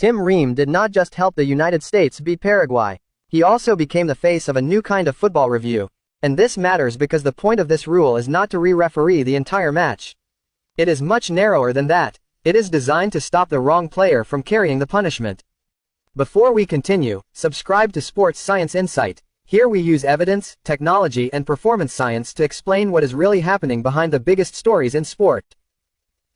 Ream did not just help the United States beat Paraguay. He also became the face of a new kind of football review. And this matters because the point of this rule is not to re-referee the entire match. It is much narrower than that. It is designed to stop the wrong player from carrying the punishment. Before we continue, subscribe to Sports Science Insight. Here we use evidence, technology, and performance science to explain what is really happening behind the biggest stories in sport.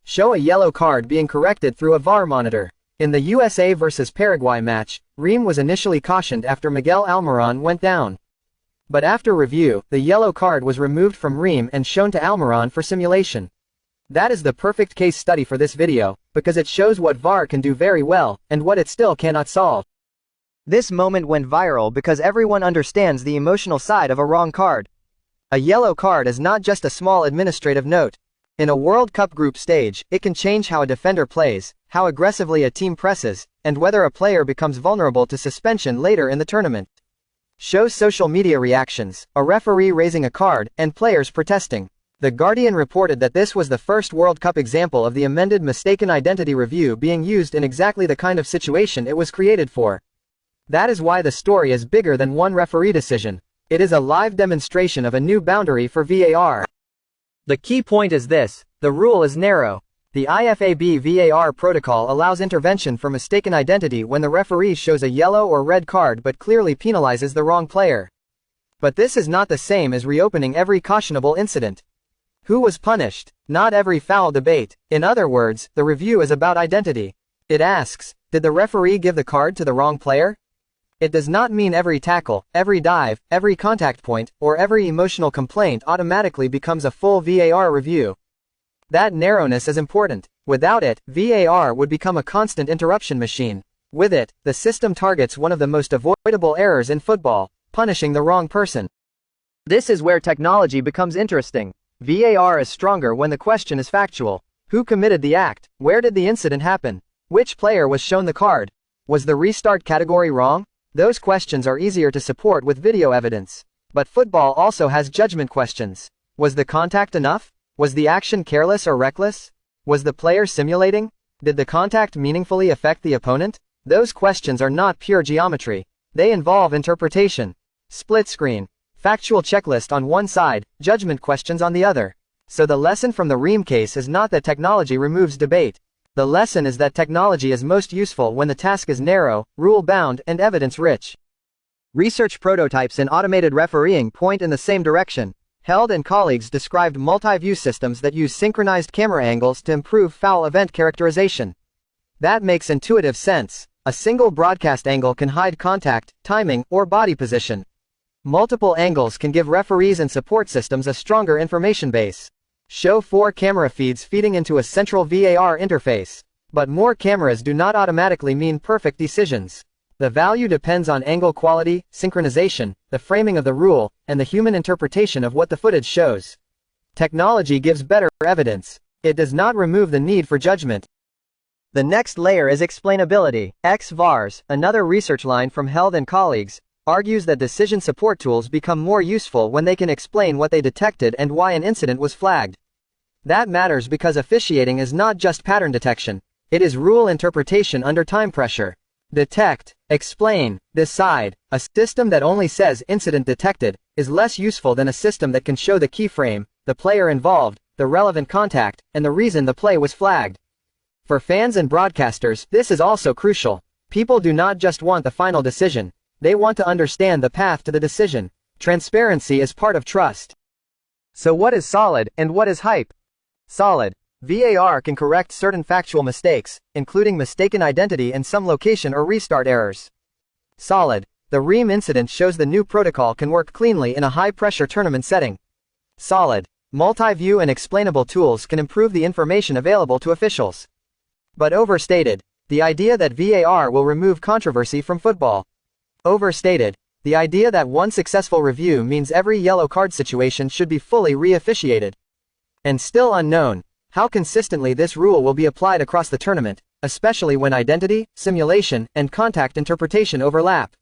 Show a yellow card being corrected through a VAR monitor. In the USA vs Paraguay match, Ream was initially cautioned after Miguel Almiron went down. But after review, the yellow card was removed from Ream and shown to Almiron for simulation. That is the perfect case study for this video, because it shows what VAR can do very well, and what it still cannot solve. This moment went viral because everyone understands the emotional side of a wrong card. A yellow card is not just a small administrative note. In a World Cup group stage, it can change how a defender plays, how aggressively a team presses, and whether a player becomes vulnerable to suspension later in the tournament. Shows social media reactions, a referee raising a card, and players protesting. The Guardian reported that this was the first World Cup example of the amended mistaken identity review being used in exactly the kind of situation it was created for. That is why the story is bigger than one referee decision. It is a live demonstration of a new boundary for VAR. The key point is this: the rule is narrow. The IFAB VAR Protocol allows intervention for mistaken identity when the referee shows a yellow or red card but clearly penalizes the wrong player. But this is not the same as reopening every cautionable incident. Who was punished? Not every foul debate. In other words, the review is about identity. It asks, did the referee give the card to the wrong player? It does not mean every tackle, every dive, every contact point, or every emotional complaint automatically becomes a full VAR review. That narrowness is important. Without it, VAR would become a constant interruption machine. With it, the system targets one of the most avoidable errors in football, punishing the wrong person. This is where technology becomes interesting. VAR is stronger when the question is factual. Who committed the act? Where did the incident happen? Which player was shown the card? Was the restart category wrong? Those questions are easier to support with video evidence. But football also has judgment questions. Was the contact enough? Was the action careless or reckless? Was the player simulating? Did the contact meaningfully affect the opponent? Those questions are not pure geometry. They involve interpretation. Split screen. Factual checklist on one side, judgment questions on the other. So the lesson from the Ream case is not that technology removes debate. The lesson is that technology is most useful when the task is narrow, rule-bound, and evidence-rich. Research prototypes in automated refereeing point in the same direction. Held and colleagues described multi-view systems that use synchronized camera angles to improve foul event characterization. That makes intuitive sense. A single broadcast angle can hide contact, timing, or body position. Multiple angles can give referees and support systems a stronger information base. Show 4 camera feeds feeding into a central VAR interface. But more cameras do not automatically mean perfect decisions. The value depends on angle quality, synchronization, the framing of the rule, and the human interpretation of what the footage shows. Technology gives better evidence. It does not remove the need for judgment. The next layer is explainability. VARs, another research line from Held and colleagues, argues that decision support tools become more useful when they can explain what they detected and why an incident was flagged. That matters because officiating is not just pattern detection. It is rule interpretation under time pressure. Detect, explain, decide. A system that only says incident detected is less useful than a system that can show the keyframe, the player involved, the relevant contact, and the reason the play was flagged. For fans and broadcasters, this is also crucial. People do not just want the final decision. They want to understand the path to the decision. Transparency is part of trust. So what is solid, and what is hype? Solid. VAR can correct certain factual mistakes, including mistaken identity and some location or restart errors. Solid. The Ream incident shows the new protocol can work cleanly in a high-pressure tournament setting. Solid. Multi-view and explainable tools can improve the information available to officials. But overstated. The idea that VAR will remove controversy from football. Overstated. The idea that one successful review means every yellow card situation should be fully re-officiated. And still unknown, how consistently this rule will be applied across the tournament, especially when identity, simulation, and contact interpretation overlap.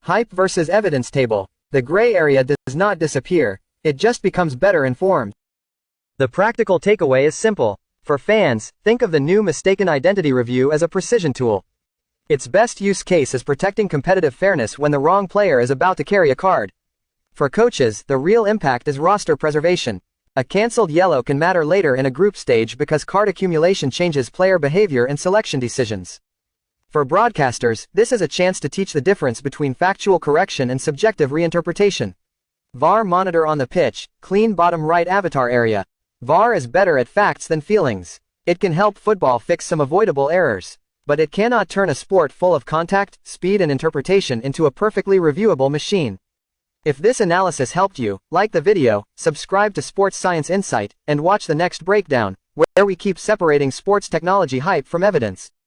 Hype versus evidence table. The gray area does not disappear, it just becomes better informed. The practical takeaway is simple. For fans, think of the new mistaken identity review as a precision tool. Its best use case is protecting competitive fairness when the wrong player is about to carry a card. For coaches, the real impact is roster preservation. A cancelled yellow can matter later in a group stage because card accumulation changes player behavior and selection decisions. For broadcasters, this is a chance to teach the difference between factual correction and subjective reinterpretation. VAR monitor on the pitch, clean bottom right avatar area. VAR is better at facts than feelings. It can help football fix some avoidable errors. But it cannot turn a sport full of contact, speed and interpretation into a perfectly reviewable machine. If this analysis helped you, like the video, subscribe to Sports Science Insight, and watch the next breakdown, where we keep separating sports technology hype from evidence.